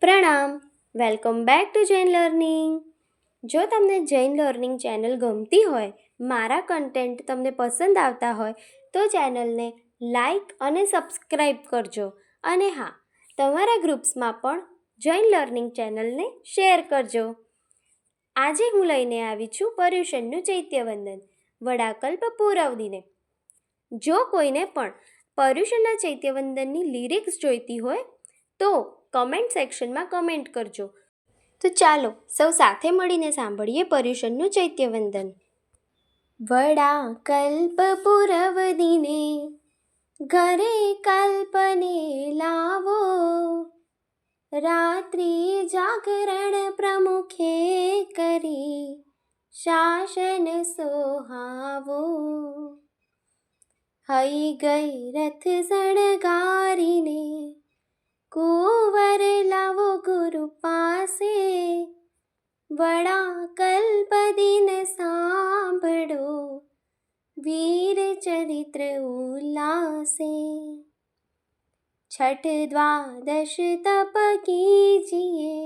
પ્રણામ. Welcome back to Jain learning. જો તમને જૈન લર્નિંગ ચેનલ ગમતી હોય, મારા કન્ટેન્ટ તમને પસંદ આવતા હોય તો ચેનલને લાઈક અને સબસ્ક્રાઈબ કરજો. અને હા, તમારા ગ્રુપ્સમાં પણ જૈન લર્નિંગ ચેનલને શેર કરજો. આજે હું લઈને આવી છું પર્યુષણનું ચૈત્યવંદન વડાકલ્પ પૂરવદીને. જો કોઈને પણ પર્યુષણના ચૈત્યવંદનની લિરિક્સ જોઈતી હોય તો કમેન્ટ સેક્શનમાં કમેન્ટ કરજો. તો ચાલો સૌ સાથે મળીને સાંભળીએ પર્યુષણનું ચૈત્યવંદન. વડાકલ્પ પૂરવદીને ઘરે કલ્પને લાવો, રાત્રિ જાગરણ પ્રમુખે કરી શાસન સોહાવો. હઈ ગઈ રથ શણગારીને કુંવર લાવો ગુરુ પાસે, વડાકલ્પ દિન સાંભળો વીર ચરિત્ર ઉલ્લાસે. છઠ દ્વાદશ તપ કીજીએ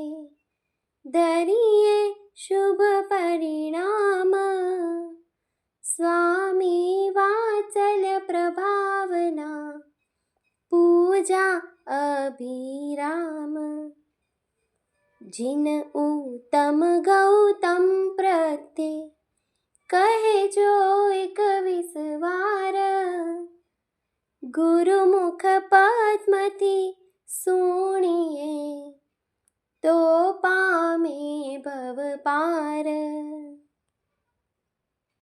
ધરીએ શુભ પરિણામ, સ્વામી વાત્સલ્ય પ્રભાવના પૂજા અભિરામ. જીન ઉત્તમ ગૌતમ પ્રત્યે કહેજો 21 વાર, ગુરુમુખ પદ્મથી સુણીએ તો પામે ભવ પાર.